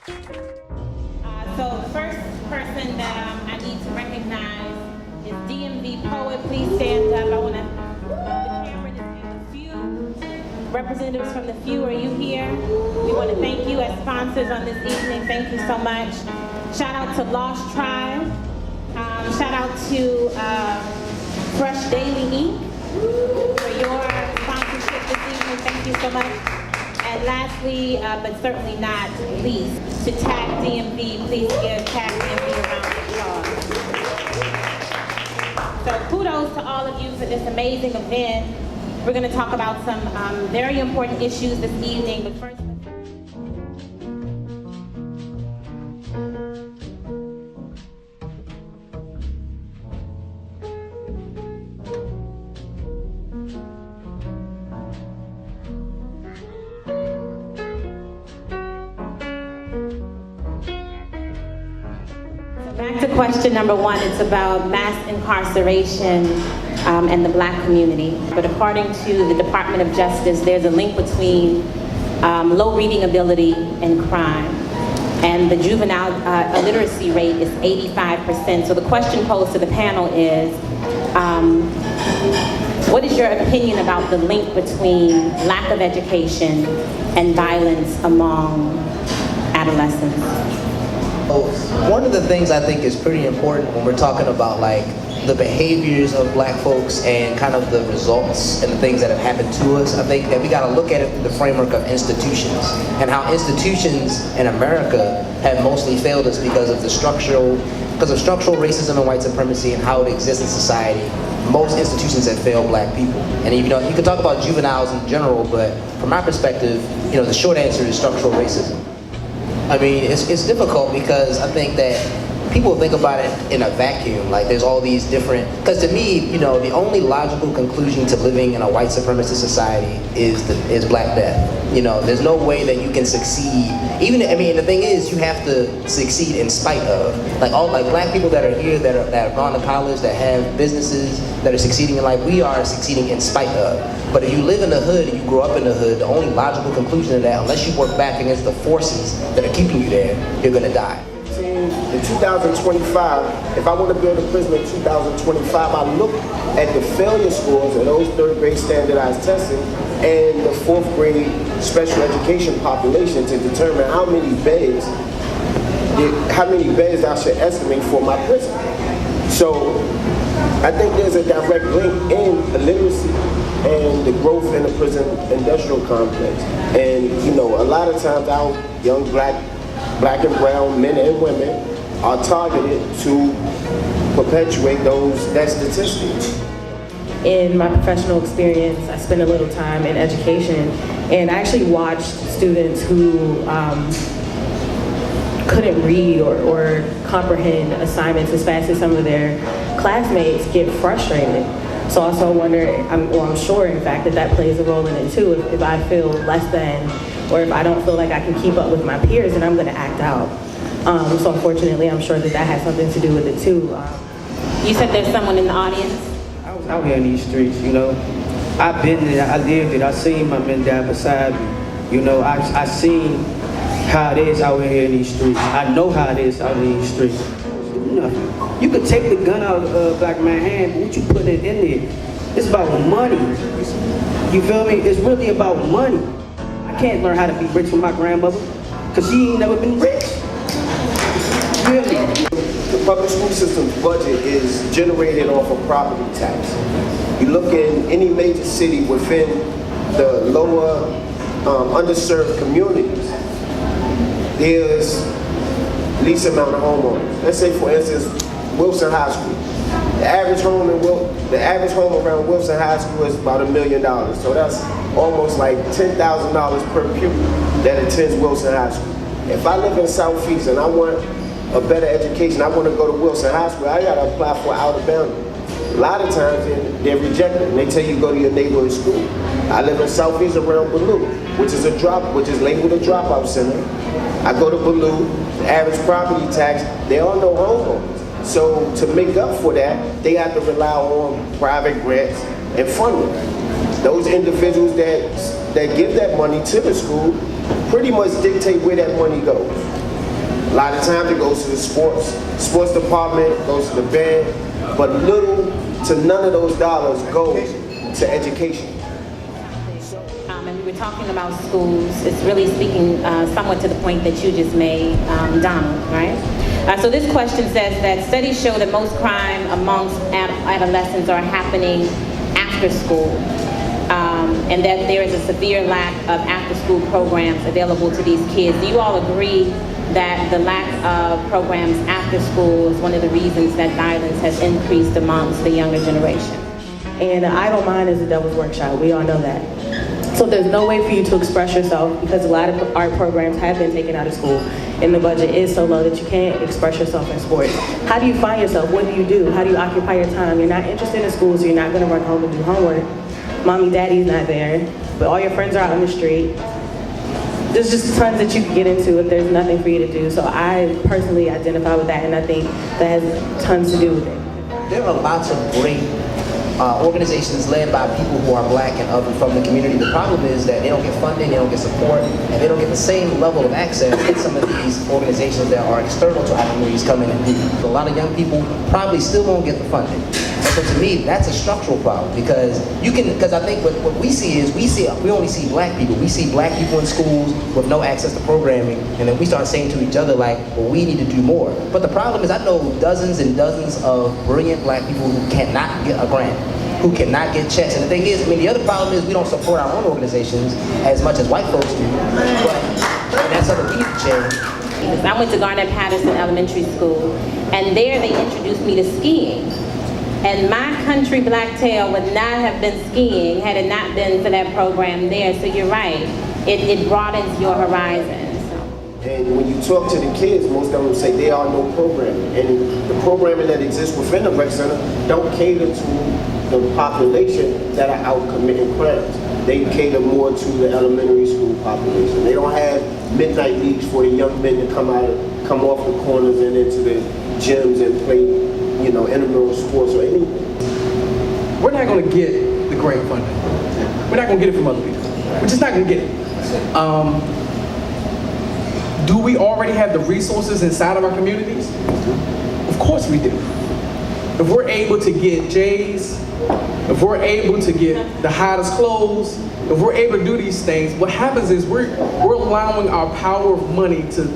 So the first person that I need to recognize is DMV Poet. Please stand up. I want to, the camera is the few. Representatives from the few, are you here? We want to thank you as sponsors on this evening. Thank you so much. Shout out to Lost Tribe. Shout out to Fresh Daily Inc. for your sponsorship this evening. Thank you so much. And lastly, but certainly not least, to Tag DMV. Please give Tag DMV a round of applause. So kudos to all of you for this amazing event. We're going to talk about some very important issues this evening, but first, back to question number one. It's about mass incarceration and the Black community. But according to the Department of Justice, there's a link between low reading ability and crime. And the juvenile illiteracy rate is 85%. So the question posed to the panel is, what is your opinion about the link between lack of education and violence among adolescents? One of the things I think is pretty important when we're talking about like the behaviors of Black folks and kind of the results and the things that have happened to us, I think that we got to look at it through the framework of institutions and how institutions in America have mostly failed us because of structural racism and white supremacy and how it exists in society. Most institutions have failed Black people. And you know, you can talk about juveniles in general, but from my perspective, you know, the short answer is structural racism. I mean, it's difficult because I think that people think about it in a vacuum. Like there's all these different, because to me, you know, the only logical conclusion to living in a white supremacist society is Black death. You know, there's no way that you can succeed. Even, I mean, the thing is, you have to succeed in spite of. Like Black people that are here, that have gone to college, that have businesses, that are succeeding in life, we are succeeding in spite of. But if you live in the hood and you grow up in the hood, the only logical conclusion of that, unless you work back against the forces that are keeping you there, you're gonna die. In 2025, if I want to build a prison in 2025, I look at the failure scores of those third grade standardized testing and the fourth grade special education population to determine how many beds I should estimate for my prison. So I think there's a direct link in illiteracy and the growth in the prison industrial complex. And you know, a lot of times our young black and brown men and women are targeted to perpetuate that statistics. In my professional experience, I spent a little time in education, and I actually watched students who couldn't read or comprehend assignments as fast as some of their classmates get frustrated. So I also wonder, I'm sure in fact that plays a role in it too. If I feel less than, or if I don't feel like I can keep up with my peers, then I'm gonna act out. So unfortunately, I'm sure that has something to do with it too. You said there's someone in the audience? I was out here in these streets, you know. I've been there, I lived it, I seen my men die beside me. You know, I seen how it is out here in these streets. I know how it is out in these streets. Nothing. You could take the gun out of a black man's hand, but what you put it in there, it's about money. You feel me? It's really about money. I can't learn how to be rich from my grandmother, because she ain't never been rich. Really. The public school system's budget is generated off of property tax. You look in any major city within the lower underserved communities, there's least amount of homeowners. Let's say, for instance, Wilson High School. The average home around Wilson High School is about $1 million. So that's almost like $10,000 per pupil that attends Wilson High School. If I live in Southeast and I want a better education, I want to go to Wilson High School, I got to apply for out of boundary. A lot of times they're rejected and they tell you go to your neighborhood school. I live in Southeast around Ballou, which is labeled a dropout center. I go to Ballou, the average property tax, there are no homeowners. So to make up for that, they have to rely on private grants and funding. Those individuals that give that money to the school pretty much dictate where that money goes. A lot of times it goes to the sports department, goes to the band, but little to none of those dollars goes to education. And we were talking about schools. It's really speaking somewhat to the point that you just made, Donald, right? So this question says that studies show that most crime amongst adolescents are happening after school, and that there is a severe lack of after-school programs available to these kids. Do you all agree that the lack of programs after school is one of the reasons that violence has increased amongst the younger generation? And an idle mind is a devil's workshop. We all know that. So there's no way for you to express yourself because a lot of art programs have been taken out of school and the budget is so low that you can't express yourself in sports. How do you find yourself? What do? How do you occupy your time? You're not interested in school, so you're not gonna run home and do homework. Mommy, daddy's not there, but all your friends are out on the street. There's just tons that you can get into if there's nothing for you to do. So I personally identify with that, and I think that has tons to do with it. There are lots of great organizations led by people who are black and other from the community. The problem is that they don't get funding, they don't get support, and they don't get the same level of access that some of these organizations that are external to our communities come in and do. So a lot of young people probably still won't get the funding. And so to me, that's a structural problem because I think what we see is we only see black people. We see black people in schools with no access to programming, and then we start saying to each other like, well, we need to do more. But the problem is I know dozens and dozens of brilliant black people who cannot get a grant, who cannot get checks. And the thing is, the other problem is we don't support our own organizations as much as white folks do. But that's something we need to change. I went to Garnett-Patterson Elementary School, and there they introduced me to skiing. And my country black tail would not have been skiing had it not been for that program there. So you're right, it broadens your horizons. And when you talk to the kids, most of them say there are no programming. And the programming that exists within the rec center don't cater to the population that are out committing crimes. They cater more to the elementary school population. They don't have midnight leagues for the young men to come off the corners and into the gyms and play, intramural sports or anything. We're not going to get the grant funding. We're not going to get it from other people. We're just not going to get it. Do we already have the resources inside of our communities? Of course we do. If we're able to get J's, if we're able to get the hottest clothes, if we're able to do these things, what happens is we're allowing our power of money to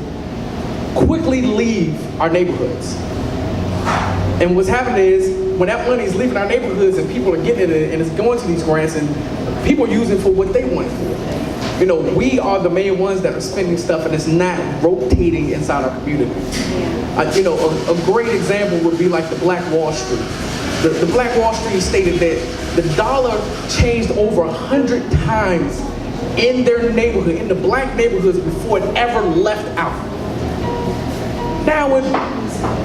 quickly leave our neighborhoods. And what's happening is when that money is leaving our neighborhoods and people are getting it and it's going to these grants and people are using it for what they want it for. We are the main ones that are spending stuff and it's not rotating inside our community. A great example would be like the Black Wall Street. The Black Wall Street stated that the dollar changed over 100 times in their neighborhood, in the black neighborhoods before it ever left out. Now,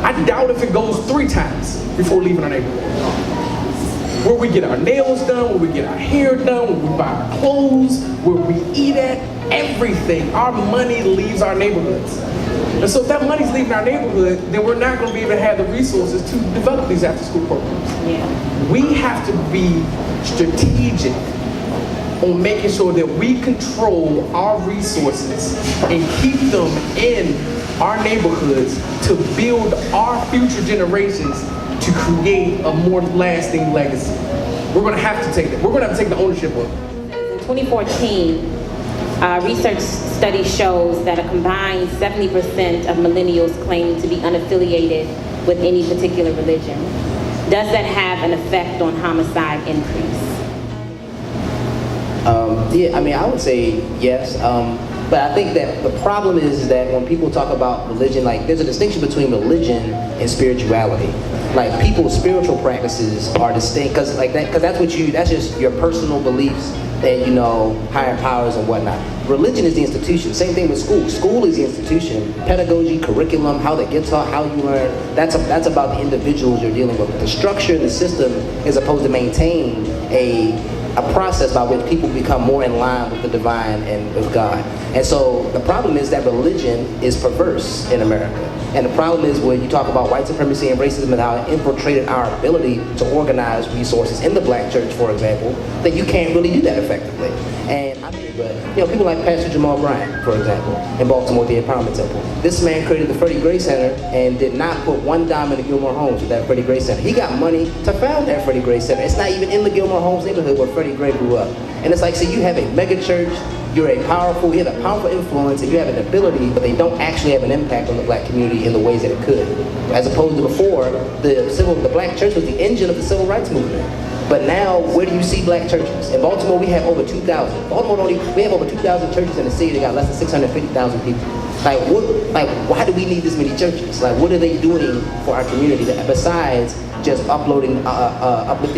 I doubt if it goes 3 times before leaving our neighborhood. Where we get our nails done, where we get our hair done, where we buy our clothes, where we eat at, everything. Our money leaves our neighborhoods. And so if that money's leaving our neighborhood, then we're not going to be able to have the resources to develop these after-school programs. Yeah. We have to be strategic on making sure that we control our resources and keep them in our neighborhoods to build our future generations to create a more lasting legacy. We're going to have to take that. We're going to have to take the ownership of it. In 2014, research study shows that a combined 70% of millennials claim to be unaffiliated with any particular religion. Does that have an effect on homicide increase? I would say yes. But I think that the problem is that when people talk about religion, there's a distinction between religion and spirituality. People's spiritual practices are distinct, because that's just your personal beliefs and higher powers and whatnot. Religion is the institution. Same thing with school. School is the institution. Pedagogy, curriculum, how they get taught, how you learn. That's about the individuals you're dealing with. The structure and the system is supposed to maintain a a process by which people become more in line with the divine and with God. And so the problem is that religion is perverse in America. And the problem is when you talk about white supremacy and racism and how it infiltrated our ability to organize resources in the black church, for example, that you can't really do that effectively. And I mean, but people like Pastor Jamal Bryant, for example, in Baltimore, the Empowerment Temple. This man created the Freddie Gray Center and did not put one dime in the Gilmore Homes with that Freddie Gray Center. He got money to found that Freddie Gray Center. It's not even in the Gilmore Homes neighborhood where Freddie Gray grew up. And it's like, see, you have a mega church, you have a powerful influence, and you have an ability, but they don't actually have an impact on the black community in the ways that it could. As opposed to before, the black church was the engine of the civil rights movement. But now, where do you see black churches? In Baltimore, we have over 2,000. We have over 2,000 churches in the city that got less than 650,000 people. Why do we need this many churches? Like, what are they doing for our community besides just uplifting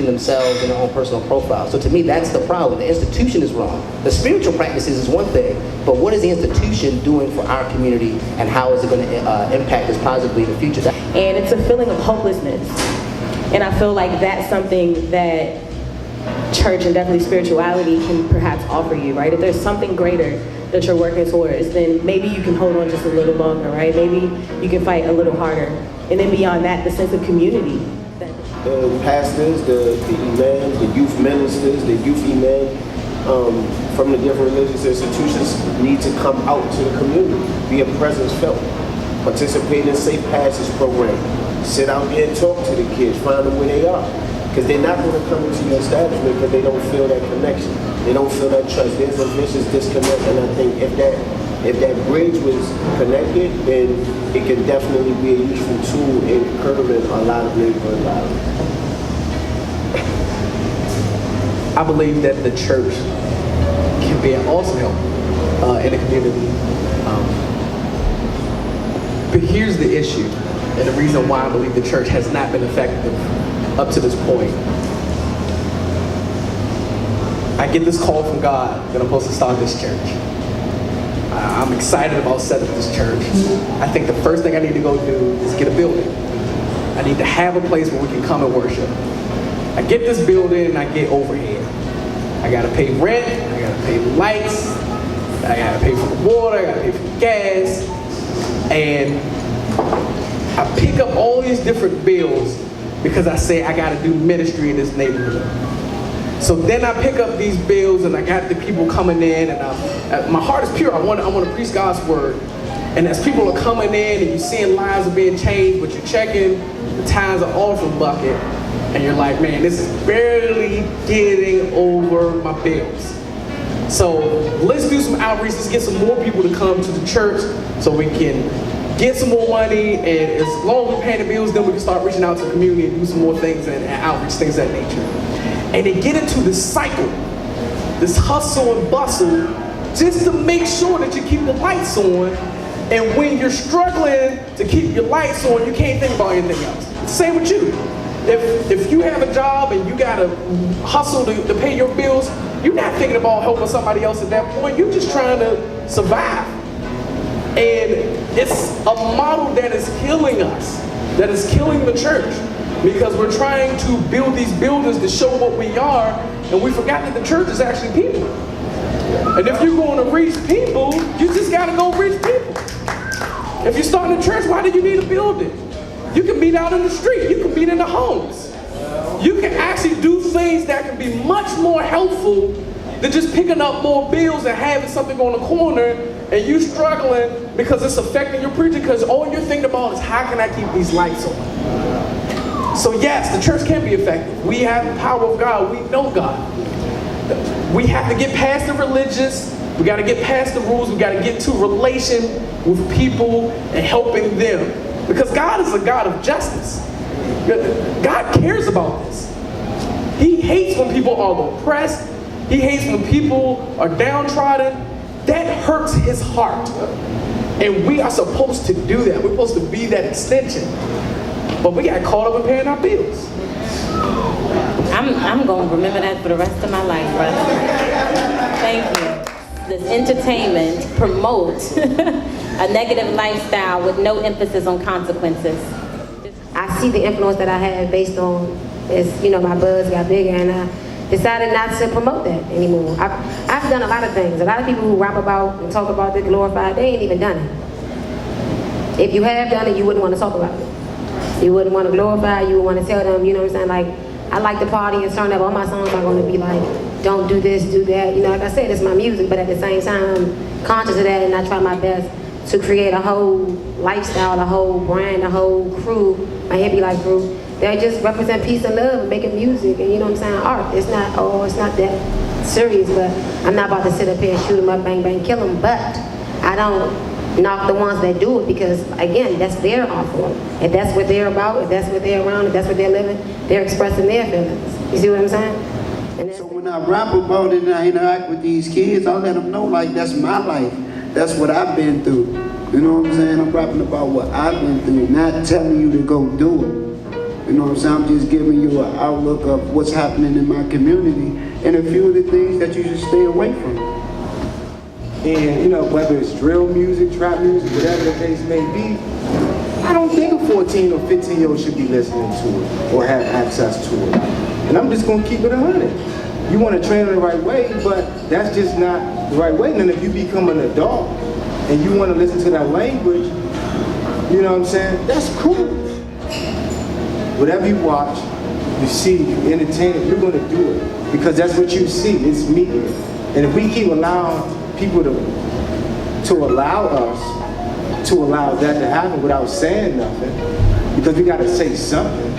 themselves in their own personal profile? So to me, that's the problem. The institution is wrong. The spiritual practices is one thing, but what is the institution doing for our community, and how is it going to impact us positively in the future? And it's a feeling of hopelessness. And I feel like that's something that church and definitely spirituality can perhaps offer you, right? If there's something greater that you're working towards, then maybe you can hold on just a little longer, right? Maybe you can fight a little harder. And then beyond that, the sense of community. The pastors, the imams, the youth ministers, the youth imam from the different religious institutions need to come out to the community, be a presence felt, participate in safe passage program, sit out there and talk to the kids, find them where they are. Because they're not going to come into your establishment because they don't feel that connection. They don't feel that trust. There's a vicious disconnect, and I think if that bridge was connected, then it can definitely be a useful tool in curbing a lot of neighborhood violence. I believe that the church can be an awesome help in the community. But here's the issue, and the reason why I believe the church has not been effective up to this point. I get this call from God that I'm supposed to start this church. I'm excited about setting up this church. I think the first thing I need to go do is get a building. I need to have a place where we can come and worship. I get this building and I get overhead. I gotta pay rent, I gotta pay the lights, I gotta pay for the water, I gotta pay for the gas, and I pick up all these different bills because I say I gotta do ministry in this neighborhood. So then I pick up these bills and I got the people coming in, and my heart is pure. I want to preach God's word. And as people are coming in and you're seeing lives are being changed, but you're checking the tithes and offering bucket, and you're like, man, this is barely getting over my bills. So let's do some outreach. Let's get some more people to come to the church so we can get some more money, and as long as we're paying the bills, then we can start reaching out to the community and do some more things and outreach, things of that nature. And they get into this cycle, this hustle and bustle, just to make sure that you keep the lights on. And when you're struggling to keep your lights on, you can't think about anything else. It's the same with you. If you have a job and you gotta hustle to pay your bills, you're not thinking about helping somebody else at that point. You're just trying to survive. And it's a model that is killing us, that is killing the church. Because we're trying to build these buildings to show what we are, and we forgot that the church is actually people. And if you're going to reach people, you just got to go reach people. If you're starting a church, why do you need a building? You can meet out in the street. You can meet in the homes. You can actually do things that can be much more helpful than just picking up more bills and having something on the corner and you struggling because it's affecting your preaching, because all you're thinking about is how can I keep these lights on? So yes, the church can be effective. We have the power of God. We know God. We have to get past the religious. We got to get past the rules. We got to get to relation with people and helping them. Because God is a God of justice. God cares about this. He hates when people are oppressed. He hates when people are downtrodden. That hurts his heart. And we are supposed to do that. We're supposed to be that extension. But we got caught up in paying our bills. I'm going to remember that for the rest of my life, brother. Thank you. This entertainment promotes a negative lifestyle with no emphasis on consequences. I see the influence that I had based on, as you know, my buzz got bigger, and decided not to promote that anymore. I've done a lot of things. A lot of people who rap about and talk about the glorified, they ain't even done it. If you have done it, you wouldn't want to talk about it. You wouldn't want to glorify, you would want to tell them, you know what I'm saying, like, I like to party and turn up. All my songs are going to be like, don't do this, do that. You know, like I said, it's my music, but at the same time, I'm conscious of that, and I try my best to create a whole lifestyle, a whole brand, a whole crew, my hippie life crew, that just represent peace and love and making music and, you know what I'm saying, art. It's not that serious, but I'm not about to sit up here and shoot them up, bang, bang, kill them, but I don't knock the ones that do it because, again, that's their art form. If that's what they're about, if that's what they're around, if that's what they're living, they're expressing their feelings. You see what I'm saying? And so when I rap about it and I interact with these kids, I let them know, like, that's my life. That's what I've been through. You know what I'm saying? I'm rapping about what I've been through, not telling you to go do it. You know what I'm saying? I'm just giving you an outlook of what's happening in my community and a few of the things that you should stay away from. And, you know, whether it's drill music, trap music, whatever the case may be, I don't think a 14 or 15-year-old should be listening to it or have access to it. And I'm just going to keep it 100. You want to train it the right way, but that's just not the right way. And then if you become an adult and you want to listen to that language, you know what I'm saying, that's cool. Whatever you watch, you see, you entertain it, you're going to do it. Because that's what you see, it's media. And if we keep allowing people to allow us to allow that to happen without saying nothing, because we got to say something.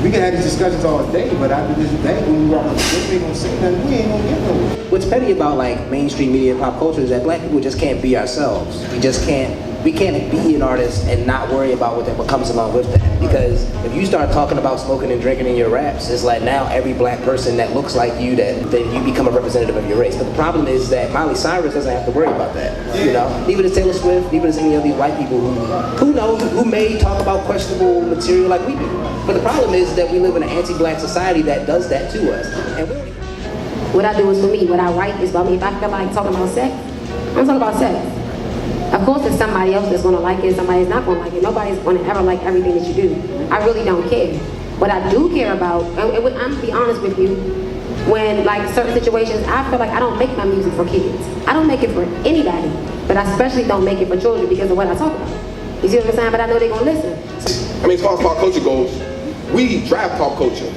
We can have these discussions all day, but after this day, when we walk up the street, we ain't gonna say nothing, we ain't gonna get nowhere. What's petty about like mainstream media and pop culture is that black people just can't be ourselves. We can't be an artist and not worry about what comes along with that. Because if you start talking about smoking and drinking in your raps, it's like now every black person that looks like you, that you become a representative of your race. But the problem is that Miley Cyrus doesn't have to worry about that. You know, neither does Taylor Swift, neither does any of these white people who may talk about questionable material like we do. But the problem is that we live in an anti-black society that does that to us. And what I do is for me. What I write is about me. If I feel like talking about sex, I'm talking about sex. Of course, there's somebody else that's going to like it and somebody's not going to like it. Nobody's going to ever like everything that you do. I really don't care. What I do care about, and I'm going to be honest with you, when like certain situations, I feel like I don't make my music for kids. I don't make it for anybody, but I especially don't make it for children because of what I talk about. You see what I'm saying? But I know they're going to listen. I mean, as far as pop culture goes, we drive pop culture.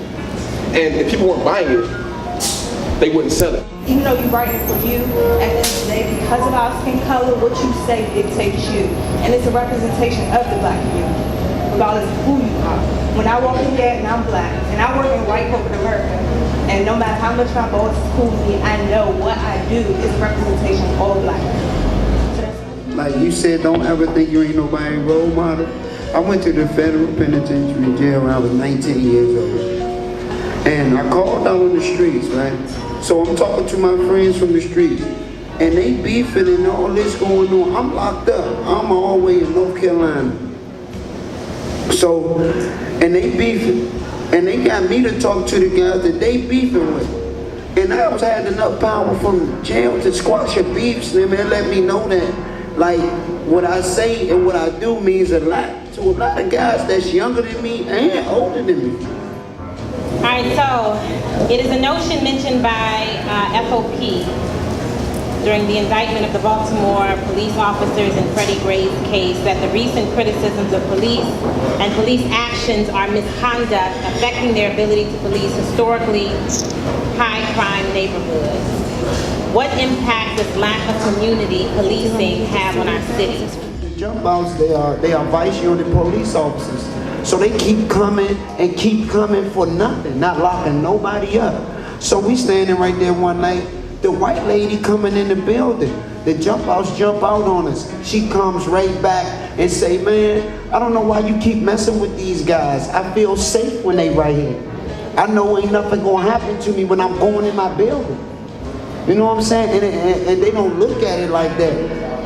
And if people weren't buying it, they wouldn't sell it. Even though you write it for you, at the end of the day, because of our skin color, what you say dictates you. And it's a representation of the black community, regardless of who you are. When I walk in here and I'm black, and I work in white corporate America, and no matter how much my boss is cool with me, I know what I do is a representation of all black people. Like you said, don't ever think you ain't nobody role model. I went to the federal penitentiary jail when I was 19 years old. And I called out on the streets, right? So I'm talking to my friends from the streets, and they beefing and all this going on. I'm locked up. I'm all the way in North Carolina. So, and they beefing, and they got me to talk to the guys that they beefing with. And I was had enough power from jail to squash your beefs, and let me know that, like, what I say and what I do means a lot to a lot of guys that's younger than me and older than me. All right, so it is a notion mentioned by FOP during the indictment of the Baltimore police officers in Freddie Gray's case that the recent criticisms of police and police actions are misconduct affecting their ability to police historically high crime neighborhoods. What impact does lack of community policing have on our cities? Jump outs, they are vice unit police officers. So they keep coming and keep coming for nothing, not locking nobody up. So we standing right there one night, the white lady coming in the building, the jump outs jump out on us. She comes right back and say, man, I don't know why you keep messing with these guys. I feel safe when they right here. I know ain't nothing gonna happen to me when I'm going in my building. You know what I'm saying? And they don't look at it like that.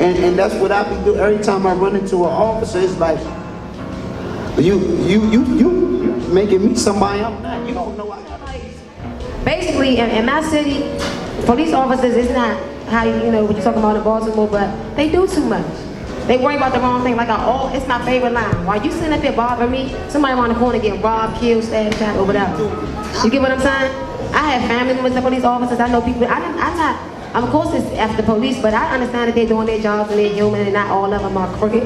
And that's what I be doing every time I run into an officer. It's like, you making me somebody I'm not. You don't know I got. Basically, in my city, police officers is not how you know what you're talking about in Baltimore, but they do too much. They worry about the wrong thing. Like, oh, it's my favorite line. While you sitting up there bothering me, somebody around the corner getting robbed, killed, stabbed, shot, or whatever. You get what I'm saying? I have family members that police officers. I know people. Of course it's after police, but I understand that they're doing their jobs and they're human and not all of them are crooked.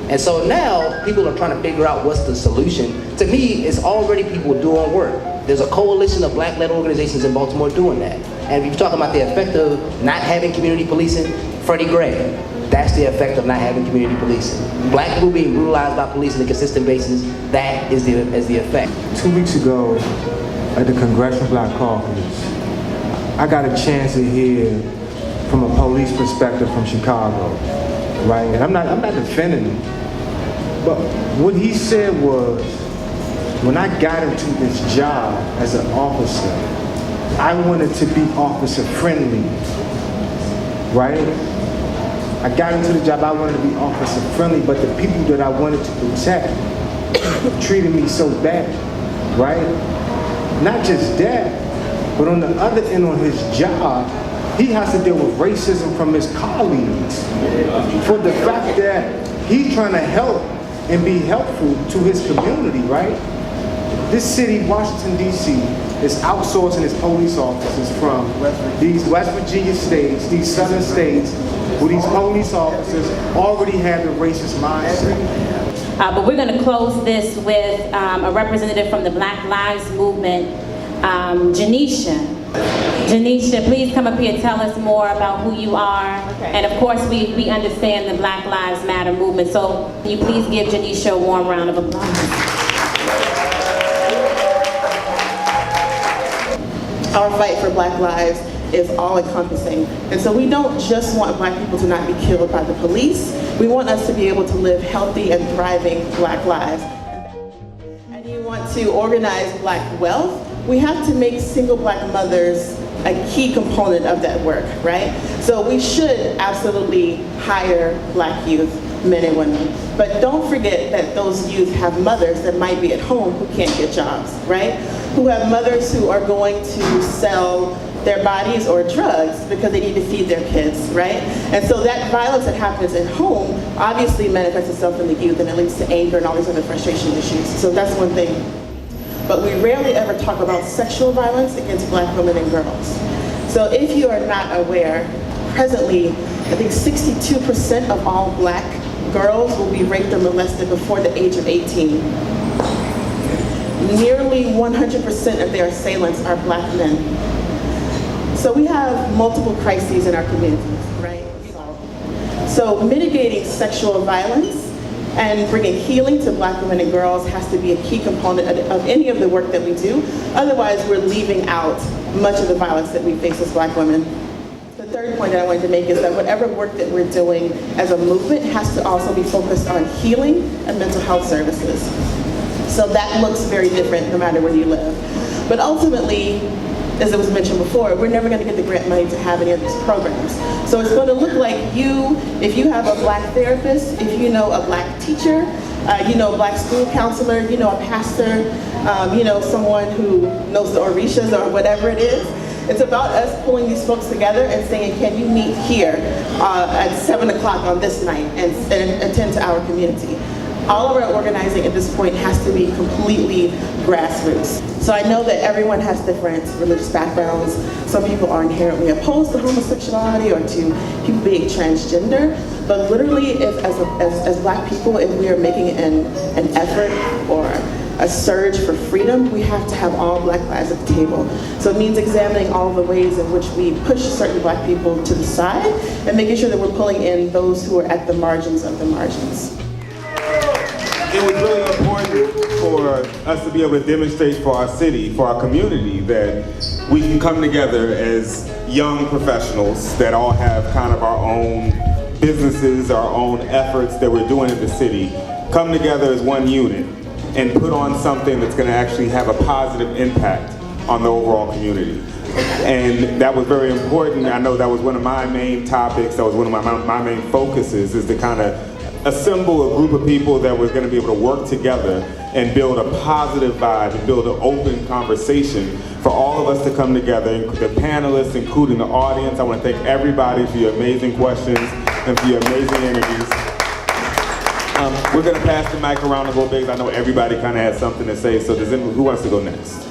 And so now people are trying to figure out what's the solution. To me, it's already people doing work. There's a coalition of black-led organizations in Baltimore doing that. And if you're talking about the effect of not having community policing, Freddie Gray, that's the effect of not having community policing. Black people being brutalized by police on a consistent basis, that is the effect. 2 weeks ago, at the Congressional Black Caucus, I got a chance to hear from a police perspective from Chicago, right? And I'm not defending him, but what he said was, when I got into this job as an officer, I wanted to be officer friendly, right? I got into the job, I wanted to be officer friendly, but the people that I wanted to protect treated me so bad, right? Not just that, but on the other end on his job, he has to deal with racism from his colleagues for the fact that he's trying to help and be helpful to his community, right? This city, Washington, D.C., is outsourcing its police officers from these West Virginia states, these southern states, where these police officers already have the racist mindset. But we're going to close this with a representative from the Black Lives Movement, Janisha. Janisha, please come up here and tell us more about who you are. Okay. And of course, we understand the Black Lives Matter movement. So can you please give Janisha a warm round of applause? Our fight for Black lives is all-encompassing. And so we don't just want Black people to not be killed by the police. We want us to be able to live healthy and thriving Black lives. And you want to organize Black wealth, we have to make single Black mothers a key component of that work, right? So we should absolutely hire Black youth, men and women. But don't forget that those youth have mothers that might be at home who can't get jobs, right? Who have mothers who are going to sell their bodies or drugs because they need to feed their kids, right? And so that violence that happens at home obviously manifests itself in the youth, and it leads to anger and all these other frustration issues. So that's one thing. But we rarely ever talk about sexual violence against Black women and girls. So if you are not aware, presently, I think 62% of all Black girls will be raped or molested before the age of 18. Nearly 100% of their assailants are Black men. So we have multiple crises in our communities, right? So mitigating sexual violence and bringing healing to Black women and girls has to be a key component of any of the work that we do. Otherwise, we're leaving out much of the violence that we face as Black women. The third point that I wanted to make is that whatever work that we're doing as a movement has to also be focused on healing and mental health services. So that looks very different no matter where you live. But ultimately, as it was mentioned before, we're never going to get the grant money to have any of these programs. So it's going to look like if you have a Black therapist, if you know a Black teacher, you know a Black school counselor, you know a pastor, you know someone who knows the Orishas or whatever it is. It's about us pulling these folks together and saying, can you meet here at 7 o'clock on this night and attend to our community? All of our organizing at this point has to be completely grassroots. So I know that everyone has different religious backgrounds. Some people are inherently opposed to homosexuality or to people being transgender. But literally, as Black people, if we are making an effort or a surge for freedom, we have to have all Black lives at the table. So it means examining all the ways in which we push certain Black people to the side and making sure that we're pulling in those who are at the margins of the margins. It was really important for us to be able to demonstrate for our city, for our community, that we can come together as young professionals that all have kind of our own businesses, our own efforts that we're doing in the city, come together as one unit and put on something that's going to actually have a positive impact on the overall community. And that was very important. I know that was one of my main topics, that was one of my main focuses, is to kind of assemble a group of people that were going to be able to work together and build a positive vibe and build an open conversation for all of us to come together, the panelists, including the audience. I want to thank everybody for your amazing questions and for your amazing interviews. We're going to pass the mic around a little bit because I know everybody kind of has something to say, so who wants to go next?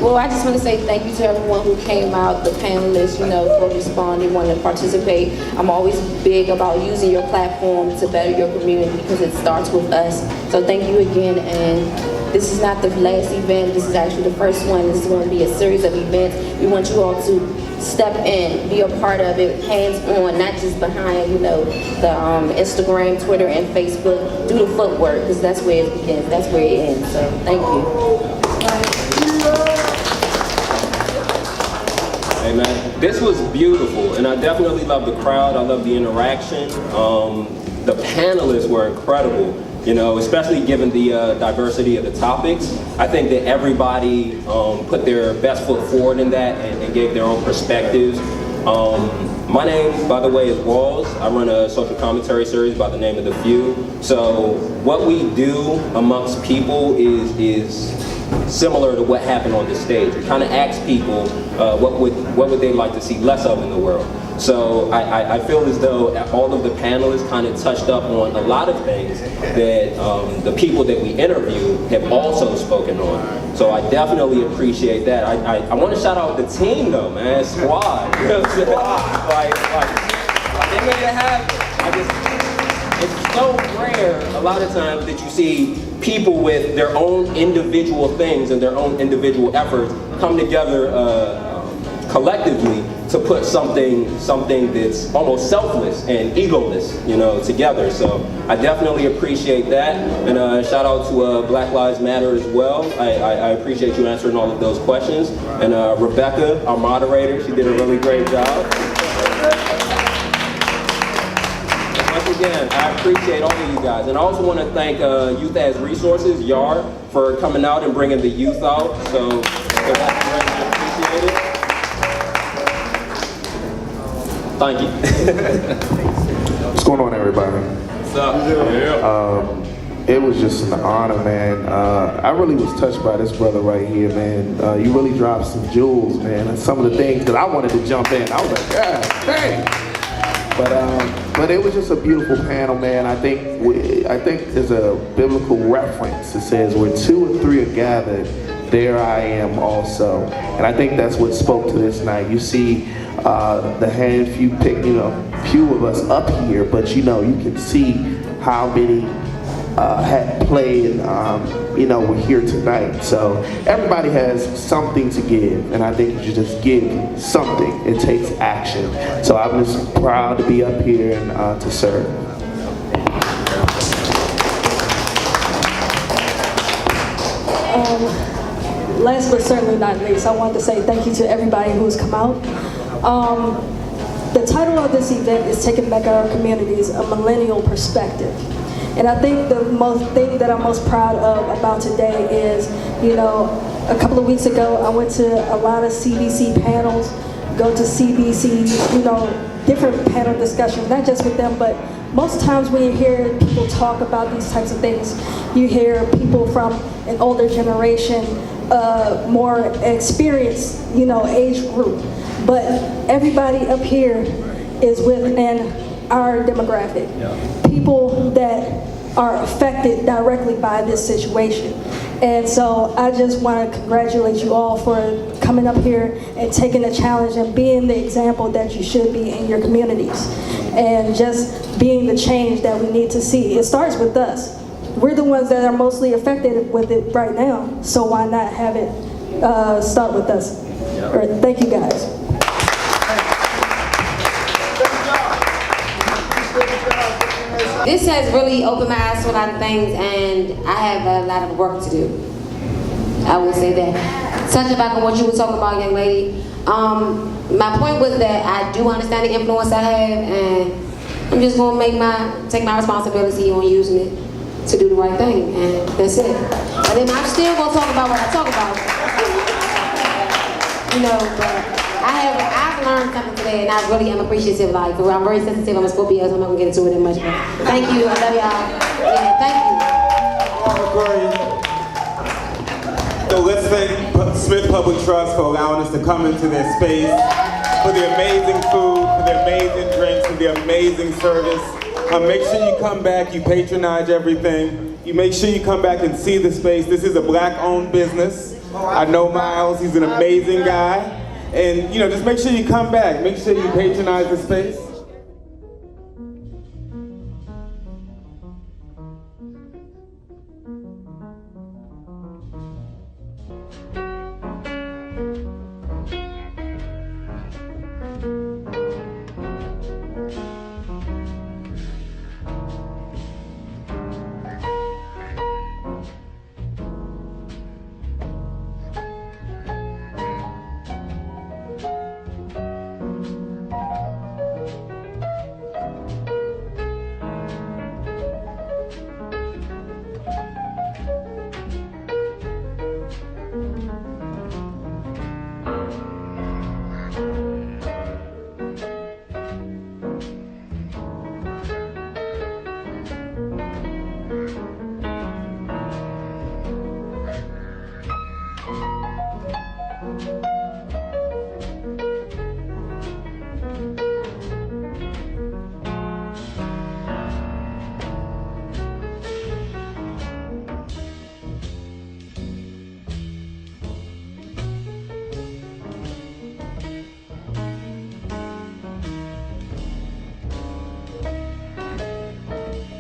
Well, I just want to say thank you to everyone who came out, the panelists, for responding, wanting to participate. I'm always big about using your platform to better your community because it starts with us. So thank you again, and this is not the last event. This is actually the first one. This is going to be a series of events. We want you all to step in, be a part of it, hands-on, not just behind, the Instagram, Twitter, and Facebook. Do the footwork, because that's where it begins. That's where it ends. So thank you. Hey man, this was beautiful, and I definitely love the crowd. I love the interaction. The panelists were incredible, especially given the diversity of the topics. I think that everybody put their best foot forward in that and gave their own perspectives. My name, by the way, is Walls. I run a social commentary series by the name of The Few. So what we do amongst people is similar to what happened on this stage. We kind of ask people what would they like to see less of in the world. So I feel as though all of the panelists kind of touched up on a lot of things that the people that we interviewed have also spoken on. So I definitely appreciate that. I want to shout out the team though, man, squad. You know what I'm saying? Like, they made it happen. It's so rare a lot of times that you see people with their own individual things and their own individual efforts come together collectively to put something that's almost selfless and egoless, together. So I definitely appreciate that, and shout out to Black Lives Matter as well. I appreciate you answering all of those questions, and Rebecca, our moderator, she did a really great job. Again, I appreciate all of you guys, and I also want to thank Youth as Resources, YAR, for coming out and bringing the youth out. So that's greatly appreciated. Thank you. What's going on, everybody? What's up? It was just an honor, man. I really was touched by this brother right here, man. You really dropped some jewels, man. And some of the things that I wanted to jump in, I was like, yeah, hey. But it was just a beautiful panel, man. I think there's a biblical reference that says, where 2 or 3 are gathered, there I am also. And I think that's what spoke to this night. You see the few of us up here, but you can see how many had played and we're here tonight. So everybody has something to give, and I think you should just give something. It takes action. So I'm just proud to be up here and to serve. Last but certainly not least, I want to say thank you to everybody who has come out. The title of this event is Taking Back Our Communities, a Millennial Perspective. And I think the thing that I'm most proud of about today is, a couple of weeks ago, I went to a lot of CBC panels, go to CBC, different panel discussions, not just with them, but most times when you hear people talk about these types of things, you hear people from an older generation, more experienced, age group. But everybody up here is within our demographic. People that are affected directly by this situation. And so I just want to congratulate you all for coming up here and taking the challenge and being the example that you should be in your communities. And just being the change that we need to see. It starts with us. We're the ones that are mostly affected with it right now, so why not have it start with us? Thank you guys. This has really opened my eyes to a lot of things, and I have a lot of work to do. I will say that. Touching back on what you were talking about, young lady, my point was that I do understand the influence I have, and I'm just going to take my responsibility on using it to do the right thing, and that's it. But then I'm still going to talk about what I talk about. But I've learned something today, and I really am appreciative. I'm very sensitive. I'm a Scorpio, so I'm not gonna get into it that much. But thank you. I love y'all. Yeah, thank you. So let's thank Smith Public Trust for allowing us to come into their space, for the amazing food, for the amazing drinks, for the amazing service. Make sure you come back. You patronize everything. you make sure you come back and see the space. This is a black-owned business. I know Miles, he's an amazing guy. And, you know, just make sure you come back. Make sure you patronize the space.